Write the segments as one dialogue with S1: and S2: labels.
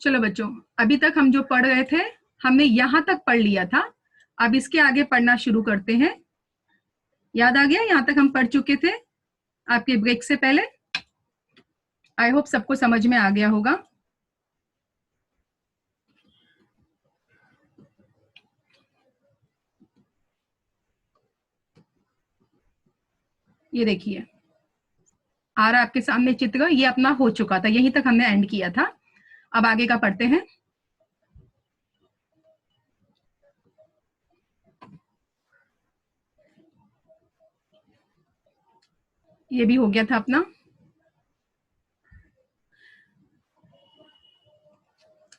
S1: चलो बच्चों, अभी तक हम जो पढ़ रहे थे हमने यहां तक पढ़ लिया था। अब इसके आगे पढ़ना शुरू करते हैं। याद आ गया? यहां तक हम पढ़ चुके थे आपके ब्रेक से पहले। आई होप सबको समझ में आ गया होगा। ये देखिए आ रहा आपके सामने चित्र। ये अपना हो चुका था, यहीं तक हमने एंड किया था। अब आगे का पढ़ते हैं। ये भी हो गया था अपना।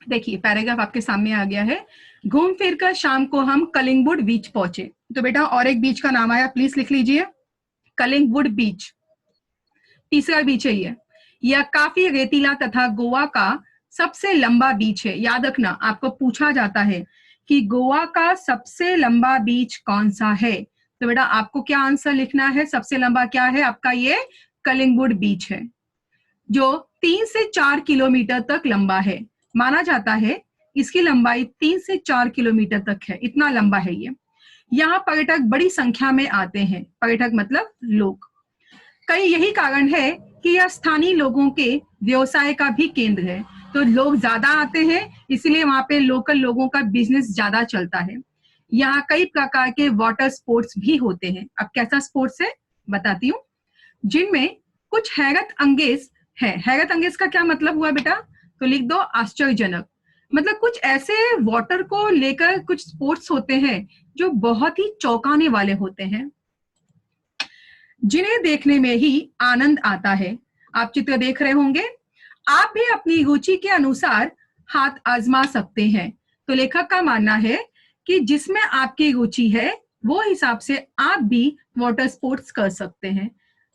S1: देखिए पैराग्राफ आपके सामने आ गया है। घूम फिर कर शाम को हम कलिंगवुड बीच पहुंचे। तो बेटा और एक बीच का नाम आया, प्लीज लिख लीजिए। कलिंगवुड बीच, तीसरा बीच है ये। यह काफी रेतीला तथा गोवा का सबसे लंबा बीच है। याद रखना, आपको पूछा जाता है कि गोवा का सबसे लंबा बीच कौन सा है। तो बेटा आपको क्या आंसर लिखना है? सबसे लंबा क्या है आपका? ये कलिंगवुड बीच है, जो 3 से 4 किलोमीटर तक लंबा है। माना जाता है इसकी लंबाई 3 से 4 किलोमीटर तक है, इतना लंबा है ये। यहाँ पर्यटक बड़ी संख्या में आते हैं। पर्यटक मतलब लोग। कई यही कारण है कि यह स्थानीय लोगों के व्यवसाय का भी केंद्र है। तो लोग ज्यादा आते हैं, इसलिए वहां पे लोकल लोगों का बिजनेस ज्यादा चलता है। यहाँ कई प्रकार के वाटर स्पोर्ट्स भी होते हैं। अब कैसा स्पोर्ट्स है बताती हूँ, जिनमें कुछ हैरत अंगेज है। हैरत अंगेज का क्या मतलब हुआ बेटा? तो लिख दो आश्चर्यजनक। मतलब कुछ ऐसे वाटर को लेकर कुछ स्पोर्ट्स होते हैं जो बहुत ही चौंकाने वाले होते हैं, जिन्हें देखने में ही आनंद आता है। आप चित्र देख रहे होंगे। आप भी अपनी रुचि के अनुसार हाथ आजमा सकते हैं। तो लेखक का मानना है कि जिसमें आपकी रुचि है वो हिसाब से आप भी वाटर स्पोर्ट्स कर सकते हैं।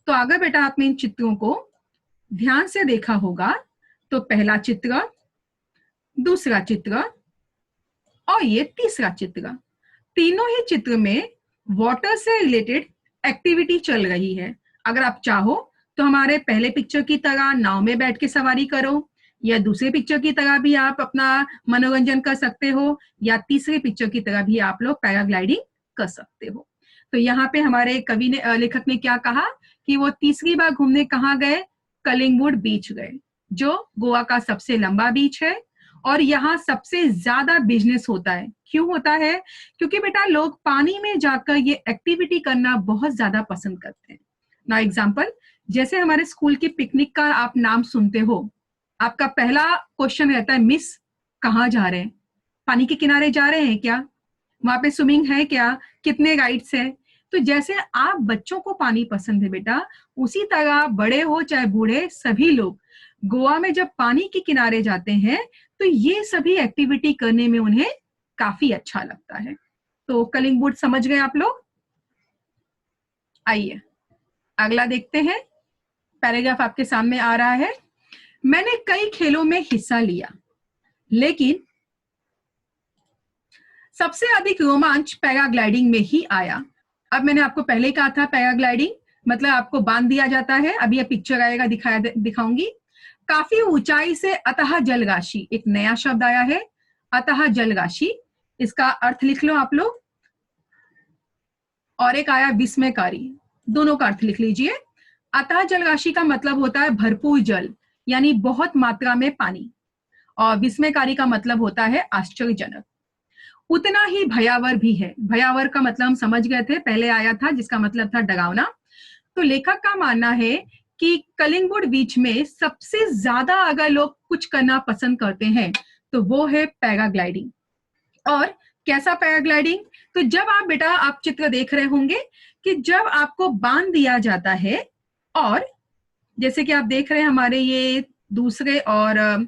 S1: तो अगर बेटा आपने इन चित्रों को ध्यान से देखा होगा तो पहला चित्र, दूसरा चित्र और ये तीसरा चित्र, तीनों ही चित्र में वाटर से रिलेटेड एक्टिविटी चल रही है। अगर आप चाहो तो हमारे पहले पिक्चर की तरह नाव में बैठ के सवारी करो, या दूसरे पिक्चर की तरह भी आप अपना मनोरंजन कर सकते हो, या तीसरे पिक्चर की तरह भी आप लोग पैराग्लाइडिंग कर सकते हो। तो यहाँ पे हमारे कवि ने, लेखक ने क्या कहा कि वो तीसरी बार घूमने कहाँ गए? कलिंगवुड बीच गए, जो गोवा का सबसे लंबा बीच है और यहाँ सबसे ज्यादा बिजनेस होता है। क्यों होता है? क्योंकि बेटा लोग पानी में जाकर ये एक्टिविटी करना बहुत ज्यादा पसंद करते हैं। ना एग्जाम्पल, जैसे हमारे स्कूल की पिकनिक का आप नाम सुनते हो, आपका पहला क्वेश्चन रहता है मिस कहाँ जा रहे हैं? पानी के किनारे जा रहे हैं क्या? वहां पे स्विमिंग है क्या? कितने राइड्स है? तो जैसे आप बच्चों को पानी पसंद है बेटा, उसी तरह बड़े हो चाहे बूढ़े सभी लोग गोवा में जब पानी के किनारे जाते हैं तो ये सभी एक्टिविटी करने में उन्हें काफी अच्छा लगता है। तो कलिंगवुड समझ गए आप लोग? आइए अगला देखते हैं। पैराग्राफ आपके सामने आ रहा है। मैंने कई खेलों में हिस्सा लिया, लेकिन सबसे अधिक रोमांच पैराग्लाइडिंग में ही आया। अब मैंने आपको पहले कहा था पैराग्लाइडिंग मतलब आपको बांध दिया जाता है। अभी यह पिक्चर आएगा, दिखाऊंगी। काफी ऊंचाई से अतः जल राशि, एक नया शब्द आया है अतः जल राशि। इसका अर्थ लिख लो आप लोग। और एक आया विस्मयकारी, दोनों का अर्थ लिख लीजिए। अतः जल राशि का मतलब होता है भरपूर जल, यानी बहुत मात्रा में पानी। और विस्मयकारी का मतलब होता है आश्चर्यजनक। उतना ही भयावर भी है। भयावर का मतलब हम समझ गए थे, पहले आया था, जिसका मतलब था डरावना। तो लेखक का मानना है कि कलिंगवुड बीच में सबसे ज्यादा अगर लोग कुछ करना पसंद करते हैं तो वो है पैराग्लाइडिंग। और कैसा पैराग्लाइडिंग? तो जब आप बेटा आप चित्र देख रहे होंगे कि जब आपको बांध दिया जाता है, और जैसे कि आप देख रहे हैं हमारे ये दूसरे और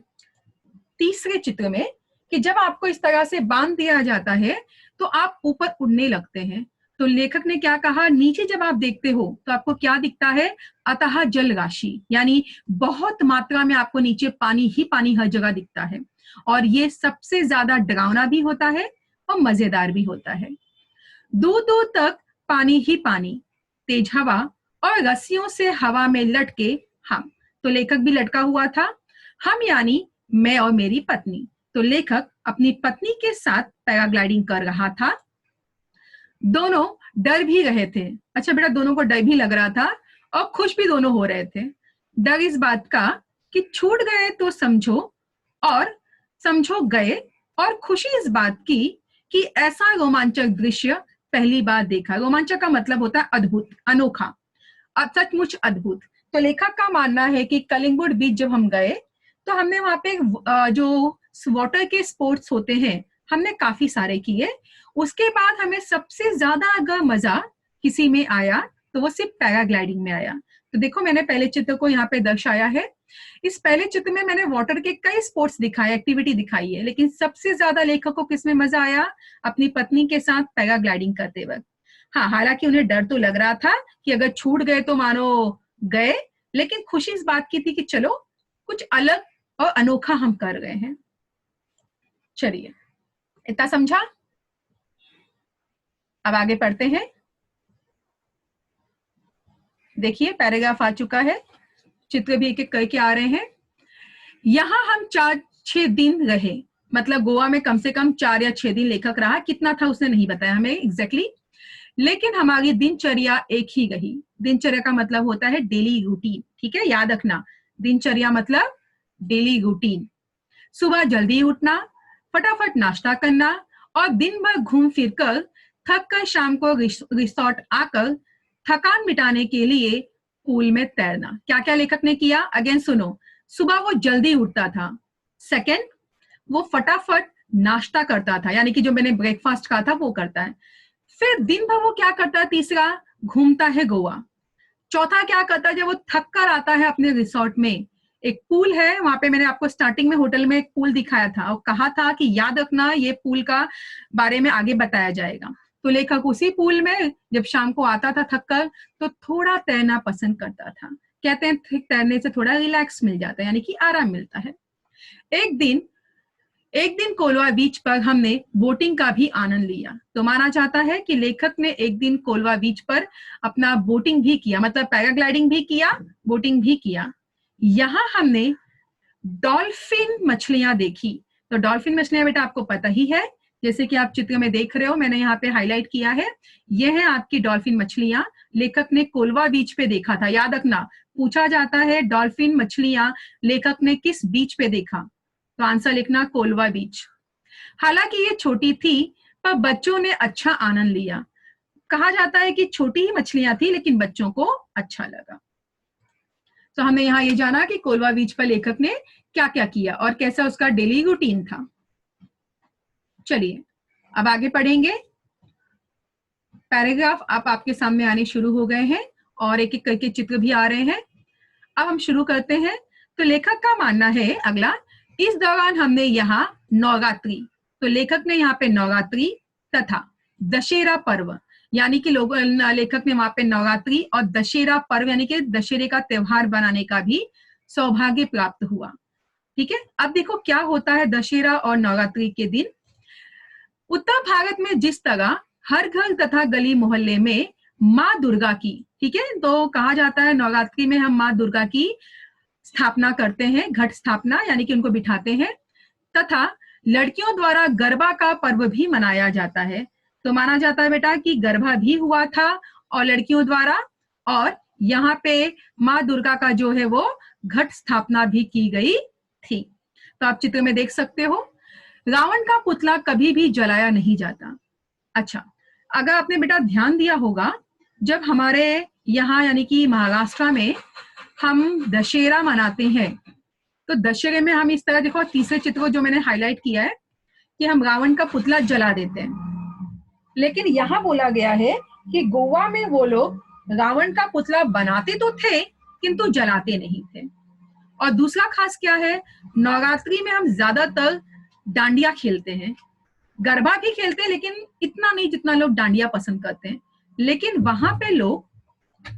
S1: तीसरे चित्र में, कि जब आपको इस तरह से बांध दिया जाता है तो आप ऊपर उड़ने लगते हैं। तो लेखक ने क्या कहा, नीचे जब आप देखते हो तो आपको क्या दिखता है? अतः जल राशि, यानी बहुत मात्रा में आपको नीचे पानी ही पानी हर जगह दिखता है। और ये सबसे ज्यादा डरावना भी होता है और मजेदार भी होता है। दूर दूर तक पानी ही पानी, तेज हवा और रस्सियों से हवा में लटके हम। तो लेखक भी लटका हुआ था। हम यानी मैं और मेरी पत्नी। तो लेखक अपनी पत्नी के साथ पैराग्लाइडिंग कर रहा था। दोनों डर भी रहे थे। अच्छा बेटा, दोनों को डर भी लग रहा था और खुश भी दोनों हो रहे थे। डर इस बात का कि छूट गए तो समझो, और समझो गए, और खुशी इस बात की कि ऐसा रोमांचक दृश्य पहली बार देखा। रोमांचक का मतलब होता है अद्भुत, अनोखा, सचमुच अद्भुत। तो लेखक का मानना है कि कलिंगुड बीच जब हम गए तो हमने वहां पे जो वाटर के स्पोर्ट्स होते हैं हमने काफी सारे किए। उसके बाद हमें सबसे ज्यादा अगर मजा किसी में आया तो वो सिर्फ पैराग्लाइडिंग में आया। तो देखो मैंने पहले चित्र को यहाँ पे दर्शाया है। इस पहले चित्र में मैंने वाटर के कई स्पोर्ट्स दिखाए, एक्टिविटी दिखाई है, लेकिन सबसे ज्यादा लेखक को किसमें मजा आया? अपनी पत्नी के साथ पैराग्लाइडिंग करते वक्त। हाँ, हालांकि उन्हें डर तो लग रहा था कि अगर छूट गए तो मानो गए, लेकिन खुशी इस बात की थी कि चलो कुछ अलग और अनोखा हम कर गए हैं। चलिए, इतना समझा? अब आगे पढ़ते हैं। देखिए पैराग्राफ आ चुका है, चित्र भी एक एक करके आ रहे हैं। यहां हम 4-6 दिन रहे, मतलब गोवा में कम से कम 4 या 6 दिन लेखक रहा। कितना था उसने नहीं बताया हमें एग्जैक्टली, लेकिन हमारी दिनचर्या एक ही रही। दिनचर्या का मतलब होता है डेली रूटीन, ठीक है, याद रखना। दिनचर्या मतलब डेली रूटीन। सुबह जल्दी उठना, फटाफट नाश्ता करना और दिन भर घूम फिर कर थक कर शाम को रिसोर्ट आकर थकान मिटाने के लिए पूल में तैरना। क्या क्या लेखक ने किया? अगेन सुनो। सुबह वो जल्दी उठता था। सेकंड, वो फटाफट नाश्ता करता था, यानी कि जो मैंने ब्रेकफास्ट कहा था वो करता है। फिर दिन भर वो क्या करता है? तीसरा, घूमता है गोवा। चौथा क्या करता है? जब वो थक कर आता है अपने रिसोर्ट में, एक पूल है वहां पे, मैंने आपको स्टार्टिंग में होटल में एक पूल दिखाया था और कहा था कि याद रखना ये पूल का बारे में आगे बताया जाएगा। तो लेखक उसी पूल में जब शाम को आता था थक कर तो थोड़ा तैरना पसंद करता था। कहते हैं तैरने से थोड़ा रिलैक्स मिल जाता है, यानी कि आराम मिलता है। एक दिन कोलवा बीच पर हमने बोटिंग का भी आनंद लिया। तो माना जाता है कि लेखक ने एक दिन कोलवा बीच पर अपना बोटिंग भी किया, मतलब पैराग्लाइडिंग भी किया, बोटिंग भी किया। यहाँ हमने डॉल्फिन मछलियां देखी। तो डॉल्फिन मछलियां बेटा आपको पता ही है, जैसे कि आप चित्र में देख रहे हो, मैंने यहाँ पे हाईलाइट किया है। यह है आपकी डॉल्फिन मछलियां। लेखक ने कोलवा बीच पे देखा था। याद रखना, पूछा जाता है डॉल्फिन मछलियां लेखक ने किस बीच पे देखा? तो आंसर लिखना कोलवा बीच। हालांकि ये छोटी थी पर बच्चों ने अच्छा आनंद लिया। कहा जाता है कि छोटी ही मछलियां थी लेकिन बच्चों को अच्छा लगा। तो हमने यहाँ ये जाना कि कोलवा बीच पर लेखक ने क्या क्या किया और कैसा उसका डेली रूटीन था। चलिए अब आगे पढ़ेंगे। पैराग्राफ आप आपके सामने आने शुरू हो गए हैं और एक एक करके चित्र भी आ रहे हैं। अब हम शुरू करते हैं। तो लेखक का मानना है अगला, इस दौरान हमने यहाँ नवरात्रि, तो लेखक ने यहाँ पे नवरात्रि तथा दशहरा पर्व, यानी कि लेखक ने वहां पे नवरात्रि और दशहरा पर्व यानी कि दशहरे का त्योहार बनाने का भी सौभाग्य प्राप्त हुआ। ठीक है, अब देखो क्या होता है दशहरा और नवरात्रि के दिन। उत्तर भारत में जिस तरह हर घर तथा गली मोहल्ले में माँ दुर्गा की, ठीक है, तो कहा जाता है नवरात्रि में हम माँ दुर्गा की स्थापना करते हैं, घट स्थापना, यानी कि उनको बिठाते हैं, तथा लड़कियों द्वारा गरबा का पर्व भी मनाया जाता है। तो माना जाता है बेटा कि गरबा भी हुआ था और लड़कियों द्वारा, और यहाँ पे माँ दुर्गा का जो है वो घट स्थापना भी की गई थी। तो आप चित्र में देख सकते हो, रावण का पुतला कभी भी जलाया नहीं जाता। अच्छा, अगर आपने बेटा ध्यान दिया होगा, जब हमारे यहाँ यानी कि महाराष्ट्र में हम दशहरा मनाते हैं तो दशहरे में हम इस तरह, देखो तीसरे चित्र को जो मैंने हाईलाइट किया है कि हम रावण का पुतला जला देते हैं, लेकिन यहाँ बोला गया है कि गोवा में वो लोग रावण का पुतला बनाते तो थे किंतु जलाते नहीं थे। और दूसरा खास क्या है, नवरात्रि में हम ज्यादातर डांडिया खेलते हैं, गरबा भी खेलते हैं लेकिन इतना नहीं जितना लोग डांडिया पसंद करते हैं। लेकिन वहां पे लोग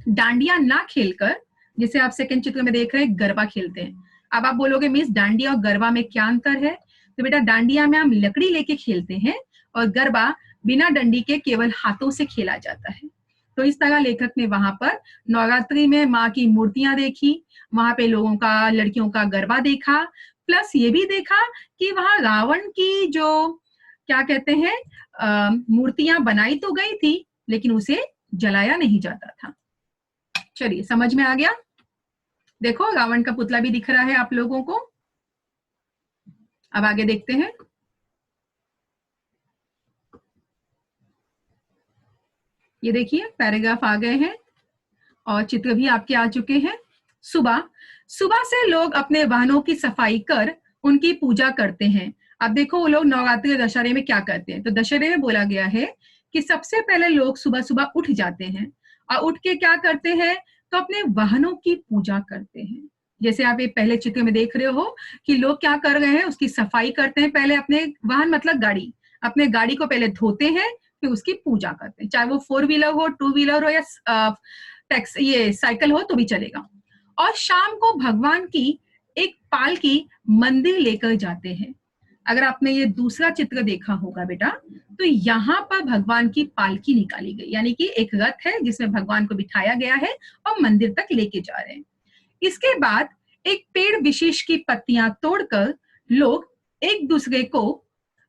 S1: डांडिया ना खेलकर, जैसे आप सेकंड चित्र में देख रहे हैं, गरबा खेलते हैं। अब आप बोलोगे मिस डांडिया और गरबा में क्या अंतर है? तो बेटा डांडिया में हम लकड़ी लेके खेलते हैं और गरबा बिना डंडी के केवल हाथों से खेला जाता है। तो इस तरह लेखक ने वहां पर नवरात्रि में माँ की मूर्तियां देखी, वहां पे लोगों का, लड़कियों का गरबा देखा, प्लस ये भी देखा कि वहां रावण की जो क्या कहते हैं मूर्तियां बनाई तो गई थी, लेकिन उसे जलाया नहीं जाता था। चलिए, समझ में आ गया। देखो, रावण का पुतला भी दिख रहा है आप लोगों को। अब आगे देखते हैं। ये देखिए, पैराग्राफ आ गए हैं और चित्र भी आपके आ चुके हैं। सुबह सुबह से लोग अपने वाहनों की सफाई कर उनकी पूजा करते हैं। अब देखो, वो लोग नवरात्रि दशहरे में क्या करते हैं। तो दशहरे में बोला गया है कि सबसे पहले लोग सुबह सुबह उठ जाते हैं और उठ के क्या करते हैं, तो अपने वाहनों की पूजा करते हैं। जैसे आप ये पहले चित्र में देख रहे हो कि लोग क्या कर रहे हैं, उसकी सफाई करते हैं। पहले अपने वाहन मतलब गाड़ी, अपने गाड़ी को पहले धोते हैं, फिर उसकी पूजा करते हैं। चाहे वो 4 व्हीलर हो, 2 व्हीलर हो या ये साइकिल हो तो भी चलेगा। और शाम को भगवान की एक पालकी मंदिर लेकर जाते हैं। अगर आपने ये दूसरा चित्र देखा होगा बेटा, तो यहाँ पर भगवान की पालकी निकाली गई, यानी कि एक रथ है जिसमें भगवान को बिठाया गया है और मंदिर तक लेके जा रहे हैं। इसके बाद एक पेड़ विशेष की पत्तियां तोड़कर लोग एक दूसरे को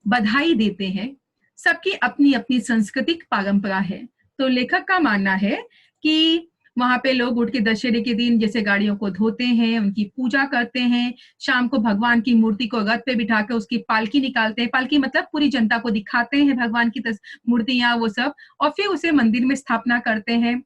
S1: बधाई देते हैं। सबकी अपनी अपनी सांस्कृतिक परंपरा है। तो लेखक का मानना है कि वहां पे लोग उठ के दशहरे के दिन जैसे गाड़ियों को धोते हैं, उनकी पूजा करते हैं, शाम को भगवान की मूर्ति को रथ पे बिठाकर उसकी पालकी निकालते हैं। पालकी मतलब पूरी जनता को दिखाते हैं भगवान की मूर्तियां वो सब, और फिर उसे मंदिर में स्थापना करते हैं।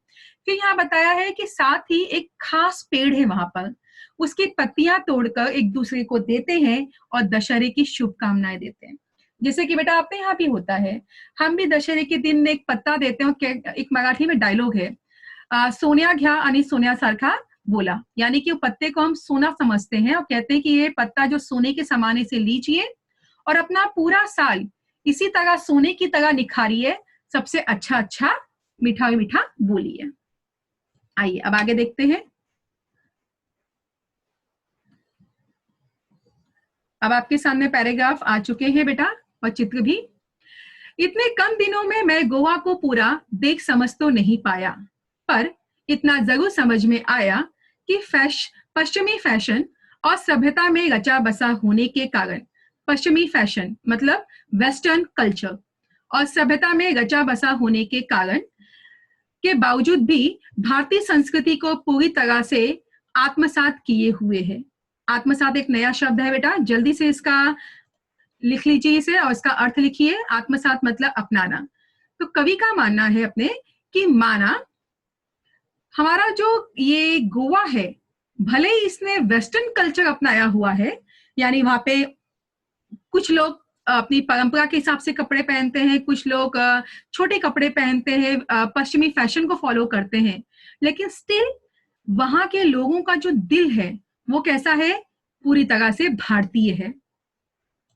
S1: फिर यहाँ बताया है कि साथ ही एक खास पेड़ है वहां पर, उसकी पत्तियां तोड़कर एक दूसरे को देते हैं और दशहरे की शुभकामनाएं देते हैं। जैसे कि बेटा आपके यहाँ भी होता है, हम भी दशहरे के दिन एक पत्ता देते हैं। एक मराठी में डायलॉग है, सोन्या घ्या आणि सोन्यासारखा बोला, यानी कि वो पत्ते को हम सोना समझते हैं और कहते हैं कि ये पत्ता जो सोने के समान से लीजिए और अपना पूरा साल इसी तरह सोने की तरह निखारिए, सबसे अच्छा अच्छा मीठा मीठा बोलिए। आइए अब आगे देखते हैं। अब आपके सामने पैराग्राफ आ चुके हैं बेटा और चित्र भी। इतने कम दिनों में मैं गोवा को पूरा देख समझ तो नहीं पाया, पर इतना जरूर समझ में आया कि पश्चिमी फैशन और सभ्यता में रचा बसा होने के कारण, पश्चिमी फैशन मतलब वेस्टर्न कल्चर और सभ्यता में रचा बसा होने के कारण के बावजूद भी भारतीय संस्कृति को पूरी तरह से आत्मसात किए हुए है। आत्मसात एक नया शब्द है बेटा, जल्दी से इसका लिख लीजिए इसे और इसका अर्थ लिखिए। आत्मसात मतलब अपनाना। तो कवि का मानना है अपने कि माना हमारा जो ये गोवा है, भले ही इसने वेस्टर्न कल्चर अपनाया हुआ है, यानी वहां पे कुछ लोग अपनी परंपरा के हिसाब से कपड़े पहनते हैं, कुछ लोग छोटे कपड़े पहनते हैं, पश्चिमी फैशन को फॉलो करते हैं, लेकिन स्टिल वहां के लोगों का जो दिल है वो कैसा है, पूरी तरह से भारतीय है।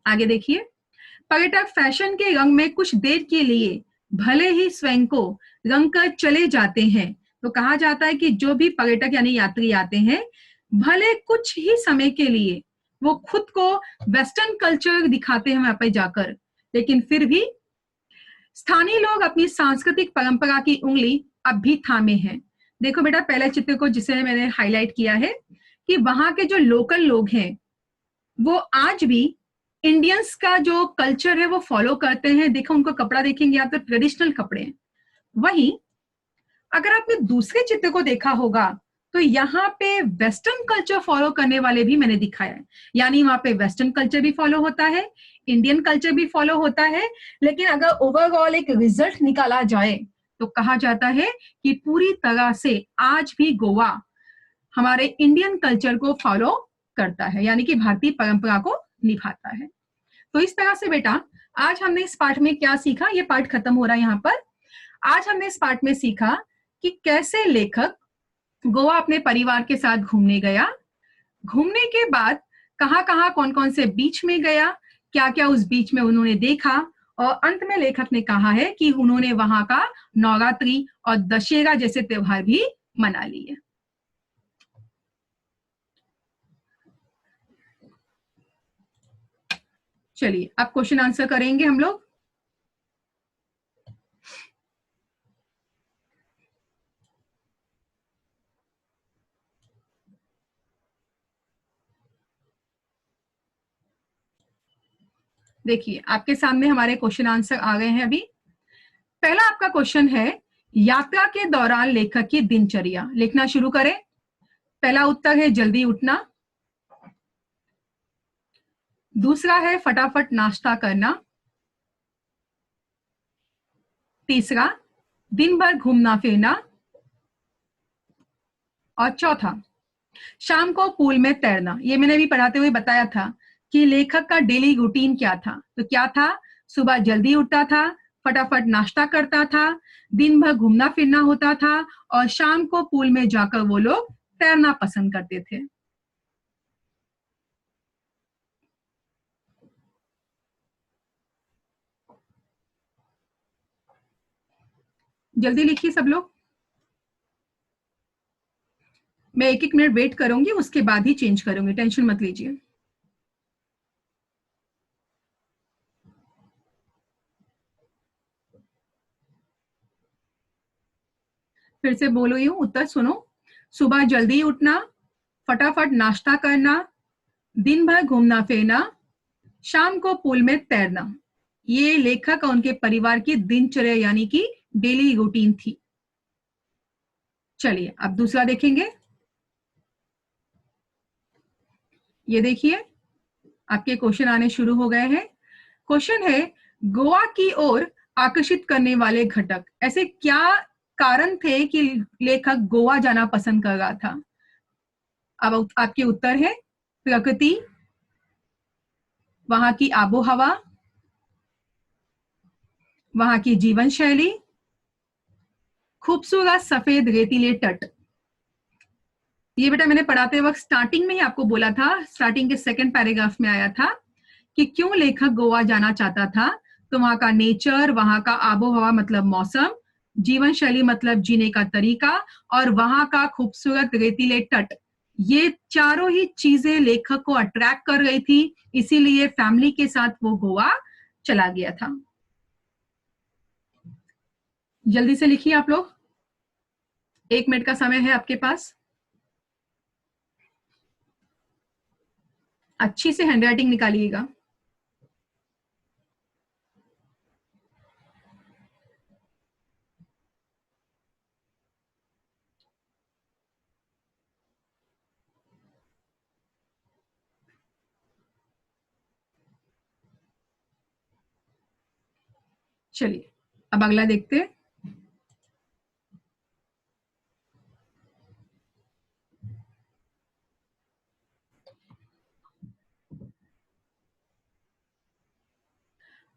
S1: आगे देखिए, पर्यटक फैशन के रंग में कुछ देर के लिए भले ही स्वयं को रंग कर चले जाते हैं। तो कहा जाता है कि जो भी पर्यटक यानी यात्री आते हैं, भले कुछ ही समय के लिए वो खुद को वेस्टर्न कल्चर दिखाते हैं वहां पर जाकर, लेकिन फिर भी स्थानीय लोग अपनी सांस्कृतिक परंपरा की उंगली अब भी थामे हैं। देखो बेटा, पहले चित्र को जिसे मैंने हाईलाइट किया है कि वहां के जो लोकल लोग हैं वो आज भी इंडियंस का जो कल्चर है वो फॉलो करते हैं। देखो उनको कपड़ा देखेंगे आप तो ट्रेडिशनल कपड़े हैं। वहीं अगर आपने दूसरे चित्र को देखा होगा तो यहाँ पे वेस्टर्न कल्चर फॉलो करने वाले भी मैंने दिखाया है, यानी वहां पे वेस्टर्न कल्चर भी फॉलो होता है, इंडियन कल्चर भी फॉलो होता है। लेकिन अगर ओवरऑल एक रिजल्ट निकाला जाए तो कहा जाता है कि पूरी तरह से आज भी गोवा हमारे इंडियन कल्चर को फॉलो करता है, यानी कि भारतीय परंपरा को निभाता है। तो इस तरह से बेटा आज हमने इस पाठ में क्या सीखा, ये पाठ खत्म हो रहा है यहाँ पर। आज हमने इस पाठ में सीखा कि कैसे लेखक गोवा अपने परिवार के साथ घूमने गया, घूमने के बाद कहाँ कहाँ कौन कौन से बीच में गया, क्या क्या उस बीच में उन्होंने देखा, और अंत में लेखक ने कहा है कि उन्होंने वहां का नवरात्रि और दशहरा जैसे त्योहार भी मना लिए। चलिए अब क्वेश्चन आंसर करेंगे हम लोग। देखिए आपके सामने हमारे क्वेश्चन आंसर आ गए हैं अभी। पहला आपका क्वेश्चन है, यात्रा के दौरान लेखक की दिनचर्या। लिखना शुरू करें। पहला उत्तर है जल्दी उठना। दूसरा है फटाफट नाश्ता करना। तीसरा दिन भर घूमना फिरना। और चौथा शाम को पूल में तैरना। ये मैंने भी पढ़ाते हुए बताया था कि लेखक का डेली रूटीन क्या था। तो क्या था? सुबह जल्दी उठता था, फटाफट नाश्ता करता था, दिन भर घूमना फिरना होता था और शाम को पूल में जाकर वो लोग तैरना पसंद करते थे। जल्दी लिखिए सब लोग। मैं एक एक मिनट वेट करूंगी, उसके बाद ही चेंज करूंगी, टेंशन मत लीजिए। फिर से बोलो, यूं उत्तर सुनो। सुबह जल्दी उठना, फटाफट नाश्ता करना, दिन भर घूमना फिरना, शाम को पूल में तैरना। ये लेखक और उनके परिवार की दिनचर्या यानी कि डेली रूटीन थी। चलिए अब दूसरा देखेंगे। ये देखिए आपके क्वेश्चन आने शुरू हो गए हैं। क्वेश्चन है, गोवा की ओर आकर्षित करने वाले घटक। ऐसे क्या कारण थे कि लेखक गोवा जाना पसंद कर रहा था? अब आपके उत्तर है प्रकृति, वहां की आबो हवा, वहां की जीवन शैली, खूबसूरत सफेद रेतीले तट। ये बेटा मैंने पढ़ाते वक्त स्टार्टिंग में ही आपको बोला था, स्टार्टिंग के सेकंड पैराग्राफ में आया था कि क्यों लेखक गोवा जाना चाहता था। तो वहां का नेचर, वहां का आबो हवा मतलब मौसम, जीवन शैली मतलब जीने का तरीका, और वहां का खूबसूरत रेतीले तट, ये चारों ही चीजें लेखक को अट्रैक्ट कर रही थी। इसीलिए फैमिली के साथ वो गोवा चला गया था। जल्दी से लिखिए आप लोग, 1 मिनट का समय है आपके पास। अच्छी से हैंडराइटिंग निकालिएगा। चलिए अब अगला देखते हैं।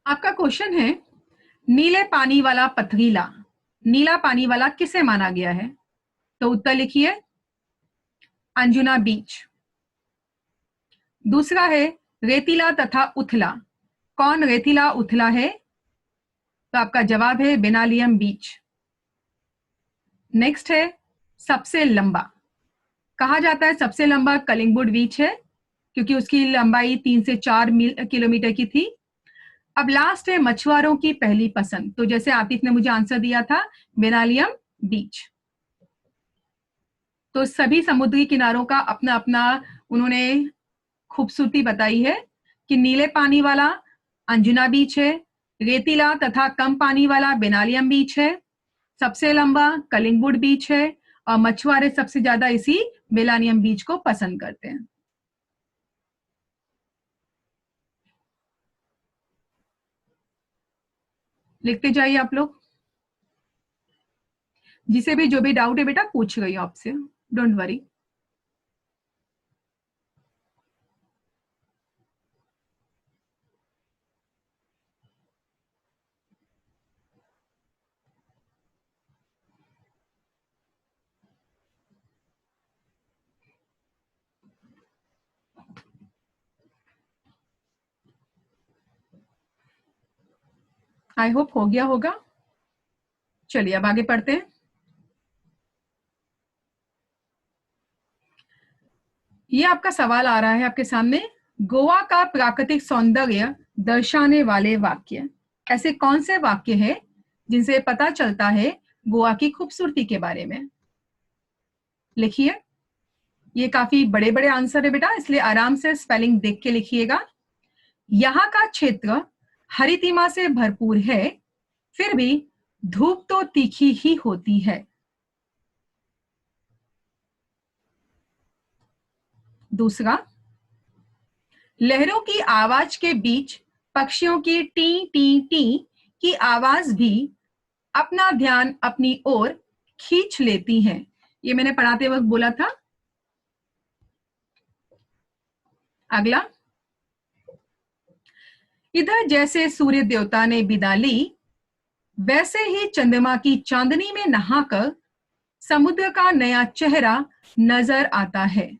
S1: आपका क्वेश्चन है, नीले पानी वाला पथरीला। नीला पानी वाला किसे माना गया है? तो उत्तर लिखिए, अंजुना बीच। दूसरा है रेतीला तथा उथला। कौन रेतीला उथला है? तो आपका जवाब है बेनालियम बीच। नेक्स्ट है सबसे लंबा। कहा जाता है सबसे लंबा कलिंगवुड बीच है, क्योंकि उसकी लंबाई 3 से 4 किलोमीटर की थी। अब लास्ट है मछुआरों की पहली पसंद। तो जैसे आतिफ ने मुझे आंसर दिया था, बेनालियम बीच। तो सभी समुद्री किनारों का अपना अपना उन्होंने खूबसूरती बताई है कि नीले पानी वाला अंजुना बीच है, रेतीला तथा कम पानी वाला बेनालियम बीच है, सबसे लंबा कलिंगवुड बीच है, और मछुआरे सबसे ज्यादा इसी बेलानियम बीच को पसंद करते हैं। लिखते जाइए आप लोग। जिसे भी जो भी डाउट है बेटा पूछ रही हूँ आपसे, डोंट वरी। आई होप हो गया होगा। चलिए अब आगे पढ़ते हैं। ये आपका सवाल आ रहा है आपके सामने, गोवा का प्राकृतिक सौंदर्य दर्शाने वाले वाक्य। ऐसे कौन से वाक्य हैं जिनसे पता चलता है गोवा की खूबसूरती के बारे में? लिखिए। ये काफी बड़े बड़े आंसर है बेटा, इसलिए आराम से स्पेलिंग देख के लिखिएगा। यहाँ का क्षेत्र हरितिमा से भरपूर है, फिर भी धूप तो तीखी ही होती है। दूसरा, लहरों की आवाज के बीच पक्षियों की टी टी टी की आवाज भी अपना ध्यान अपनी ओर खींच लेती हैं। ये मैंने पढ़ाते वक्त बोला था। अगला, इधर जैसे सूर्य देवता ने विदा ली, वैसे ही चंद्रमा की चांदनी में नहाकर समुद्र का नया चेहरा नजर आता है।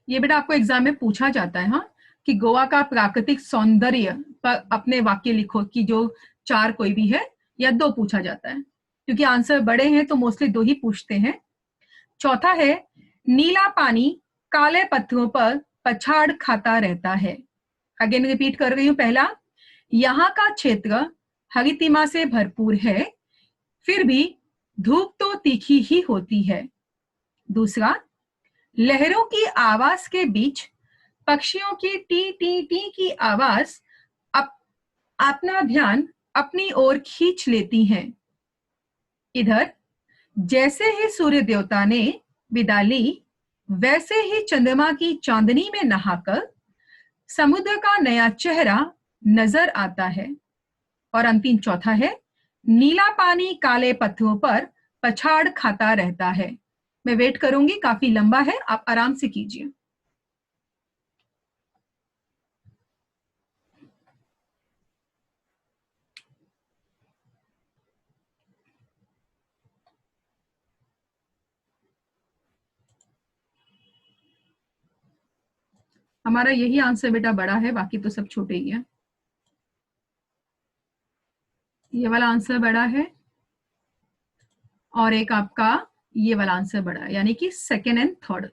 S1: ये बेटा आपको एग्जाम में पूछा जाता है, हाँ, कि गोवा का प्राकृतिक सौंदर्य पर अपने वाक्य लिखो, कि जो 4 कोई भी है या 2 पूछा जाता है, क्योंकि आंसर बड़े हैं तो मोस्टली 2 ही पूछते हैं। चौथा है, नीला पानी काले पत्थरों पर पछाड़ खाता रहता है। अगेन रिपीट कर रही हूं। पहला, यहाँ का क्षेत्र हरितिमा से भरपूर है, फिर भी धूप तो तीखी ही होती है। दूसरा, लहरों की आवाज के बीच पक्षियों की टी टी टी की आवाज अपना ध्यान अपनी ओर खींच लेती हैं। इधर जैसे ही सूर्य देवता ने विदा ली, वैसे ही चंद्रमा की चांदनी में नहाकर समुद्र का नया चेहरा नजर आता है। और अंतिम चौथा है, नीला पानी काले पत्थरों पर पछाड़ खाता रहता है। मैं वेट करूंगी, काफी लंबा है, आप आराम से कीजिए। हमारा यही आंसर बेटा बड़ा है, बाकी तो सब छोटे ही है। ये वाला आंसर बड़ा है और एक आपका ये वाला आंसर बड़ा है, यानी कि second and third.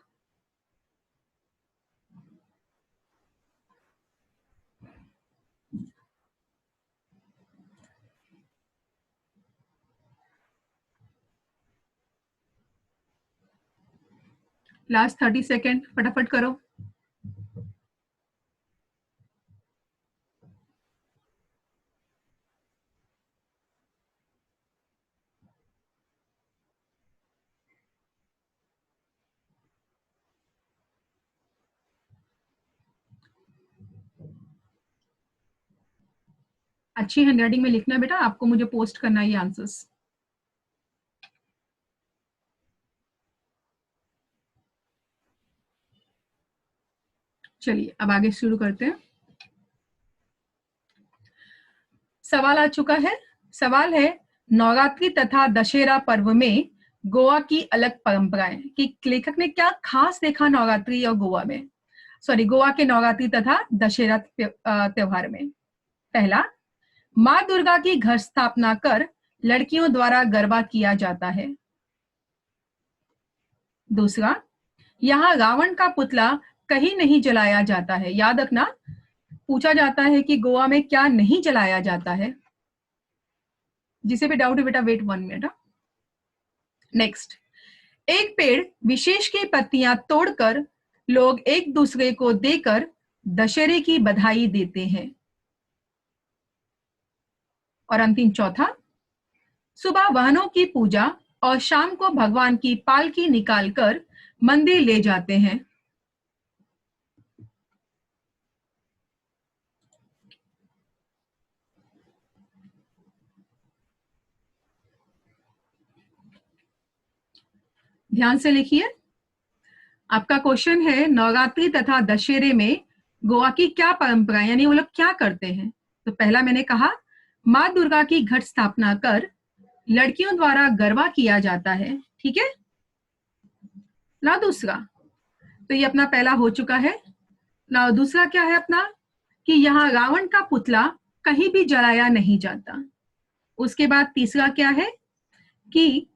S1: Last 30 second, फटाफट करो। अच्छी हैंडराइटिंग में लिखना बेटा, आपको मुझे पोस्ट करना है ये आंसर्स। चलिए अब आगे शुरू करते हैं। सवाल आ चुका है। सवाल है, नवरात्रि तथा दशहरा पर्व में गोवा की अलग परंपराएं, कि लेखक ने क्या खास देखा नवरात्रि और गोवा में, सॉरी गोवा के नवरात्रि तथा दशहरा त्योहार में। पहला, माँ दुर्गा की घर स्थापना कर लड़कियों द्वारा गरबा किया जाता है। दूसरा, यहाँ रावण का पुतला कहीं नहीं जलाया जाता है। याद रखना, पूछा जाता है कि गोवा में क्या नहीं जलाया जाता है। जिसे भी डाउट है बेटा वेट 1 मिनट। नेक्स्ट, एक पेड़ विशेष की पत्तियां तोड़कर लोग एक दूसरे को देकर दशहरे की बधाई देते हैं। और अंतिम चौथा, सुबह वाहनों की पूजा और शाम को भगवान की पालकी निकालकर मंदिर ले जाते हैं। ध्यान से लिखिए। आपका क्वेश्चन है, नवरात्रि तथा दशहरे में गोवा की क्या परंपरा, यानी वो लोग क्या करते हैं। तो पहला मैंने कहा, माँ दुर्गा की घट स्थापना कर लड़कियों द्वारा गरबा किया जाता है। ठीक है ना। दूसरा, तो ये अपना पहला हो चुका है ना। दूसरा क्या है अपना, कि यहाँ रावण का पुतला कहीं भी जलाया नहीं जाता। उसके बाद तीसरा क्या है, कि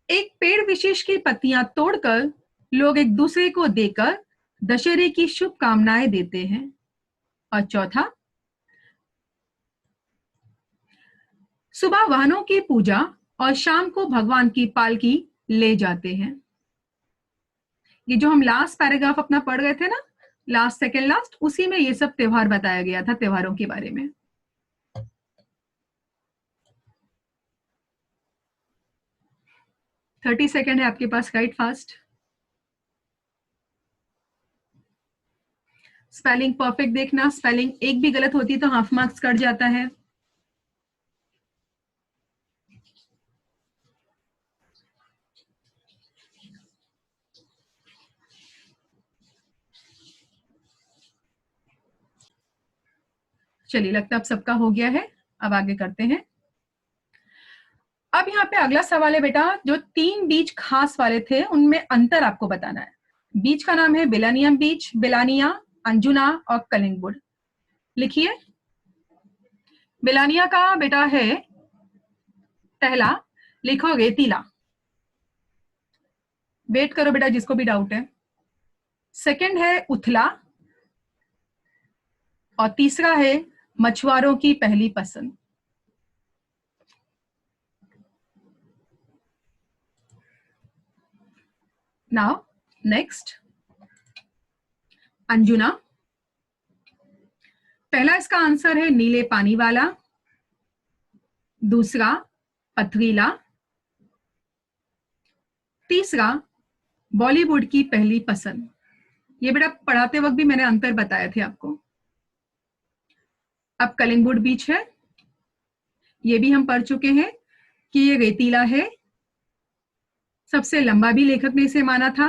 S1: एक पेड़ विशेष की पत्तियां तोड़कर लोग एक दूसरे को देकर दशहरे की शुभकामनाएं देते हैं। और चौथा, सुबह वाहनों की पूजा और शाम को भगवान की पालकी ले जाते हैं। ये जो हम लास्ट पैराग्राफ अपना पढ़ रहे थे ना, लास्ट सेकेंड लास्ट, उसी में ये सब त्योहार बताया गया था, त्योहारों के बारे में। थर्टी सेकेंड है आपके पास, राइट फास्ट। स्पेलिंग परफेक्ट देखना, स्पेलिंग एक भी गलत होती तो हाफ मार्क्स कट जाता है। चलिए, लगता है अब सबका हो गया है। अब आगे करते हैं। अब यहाँ पे अगला सवाल है बेटा, जो 3 बीच खास वाले थे उनमें अंतर आपको बताना है। बीच का नाम है बेलानियम बीच, बेलानिया, अंजुना और कलिंगवुड। लिखिए। बेलानिया का बेटा है पहला, लिखो रेतीला। वेट करो बेटा, जिसको भी डाउट है। सेकंड है उथला, और तीसरा है मछुआरों की पहली पसंद। Now next, Anjuna. पहला इसका आंसर है नीले पानी वाला, दूसरा पथरीला, तीसरा बॉलीवुड की पहली पसंद। ये बेटा पढ़ाते वक्त भी मैंने अंतर बताए थे आपको। अब कलिंगवुड बीच है, ये भी हम पढ़ चुके हैं कि ये रेतीला है, सबसे लंबा भी लेखक ने इसे माना था,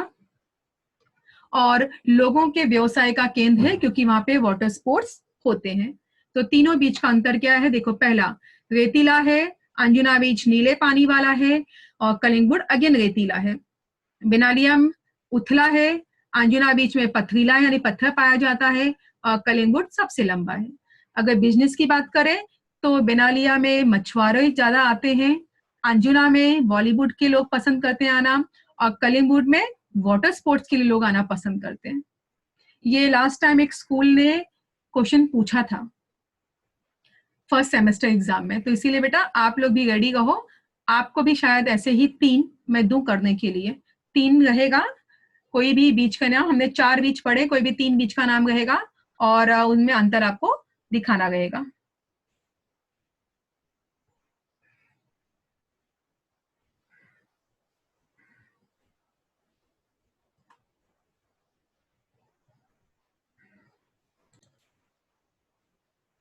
S1: और लोगों के व्यवसाय का केंद्र है क्योंकि वहां पे वाटर स्पोर्ट्स होते हैं। तो तीनों बीच का अंतर क्या है, देखो। पहला रेतीला है, अंजुना बीच नीले पानी वाला है, और कलिंगवुड अगेन रेतीला है। बेलानियम उथला है, अंजुना बीच में पथरीला यानी पत्थर पाया जाता है, और कलिंगवुड सबसे लंबा है। अगर बिजनेस की बात करें तो बेनालिया में मछुआरे ज्यादा आते हैं, अंजुना में बॉलीवुड के लोग पसंद करते हैं आना, और कलिंगवुड में वाटर स्पोर्ट्स के लिए लोग आना पसंद करते हैं। ये लास्ट टाइम एक स्कूल ने क्वेश्चन पूछा था फर्स्ट सेमेस्टर एग्जाम में, तो इसीलिए बेटा आप लोग भी रेडी रहो। आपको भी शायद ऐसे ही 3 मैं दूं करने के लिए। 3 रहेगा, कोई भी बीच का नाम, हमने 4 बीच पढ़े, कोई भी 3 बीच का नाम रहेगा, और उनमें अंतर आपको दिखाना रहेगा।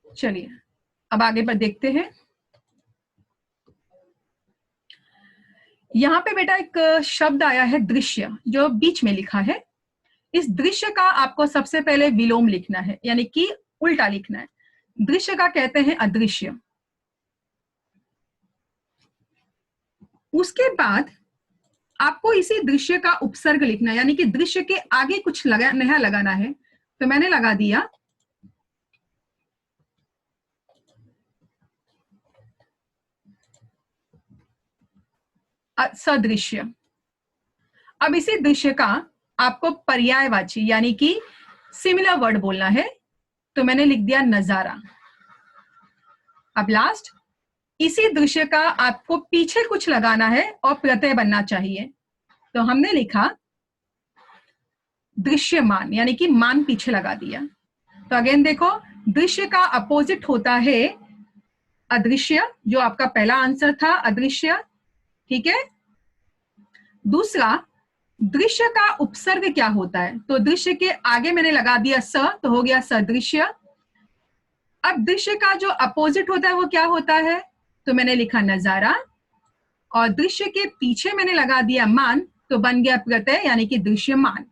S1: चलिए अब आगे पर देखते हैं। यहाँ पे बेटा एक शब्द आया है दृश्य, जो बीच में लिखा है। इस दृश्य का आपको सबसे पहले विलोम लिखना है, यानी कि उल्टा लिखना है। दृश्य का कहते हैं अदृश्य। उसके बाद आपको इसी दृश्य का उपसर्ग लिखना है, यानी कि दृश्य के आगे कुछ नया लगाना है। तो मैंने लगा दिया सदृश्य। अब इसी दृश्य का आपको पर्यायवाची यानी कि सिमिलर वर्ड बोलना है, तो मैंने लिख दिया नजारा। अब लास्ट, इसी दृश्य का आपको पीछे कुछ लगाना है और प्रत्यय बनना चाहिए, तो हमने लिखा दृश्यमान, यानी कि मान पीछे लगा दिया। तो अगेन देखो, दृश्य का अपोजिट होता है अदृश्य, जो आपका पहला आंसर था, अदृश्य। ठीक है। दूसरा, दृश्य का उपसर्ग क्या होता है, तो दृश्य के आगे मैंने लगा दिया स, तो हो गया सदृश्य। अब दृश्य का जो अपोजिट होता है वो क्या होता है, तो मैंने लिखा नजारा, और दृश्य के पीछे मैंने लगा दिया मान, तो बन गया प्रत्यय यानी कि दृश्यमान।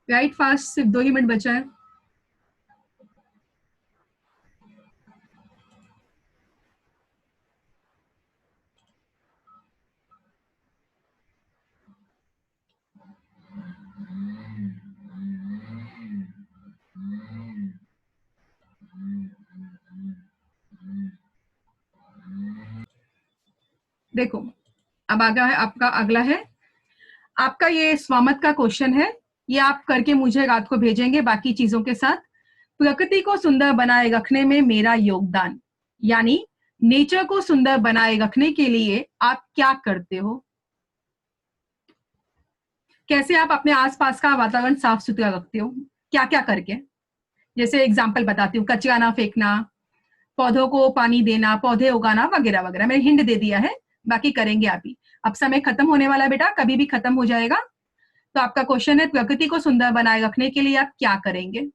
S1: राइट फास्ट, सिर्फ 2 ही मिनट बचा है। देखो अब आगे है आपका, अगला है आपका ये स्वामत का क्वेश्चन है। ये आप करके मुझे रात को भेजेंगे बाकी चीजों के साथ। प्रकृति को सुंदर बनाए रखने में मेरा योगदान, यानी नेचर को सुंदर बनाए रखने के लिए आप क्या करते हो। कैसे आप अपने आसपास का वातावरण साफ सुथरा रखते हो, क्या क्या करके। जैसे एग्जाम्पल बताती हूँ, कचरा ना फेंकना, पौधों को पानी देना, पौधे उगाना वगैरह वगैरह। मैंने हिंट दे दिया है, बाकी करेंगे आप ही। अब समय खत्म होने वाला बेटा, कभी भी खत्म हो जाएगा। तो आपका क्वेश्चन है प्रकृति को सुंदर बनाए रखने के लिए आप क्या करेंगे।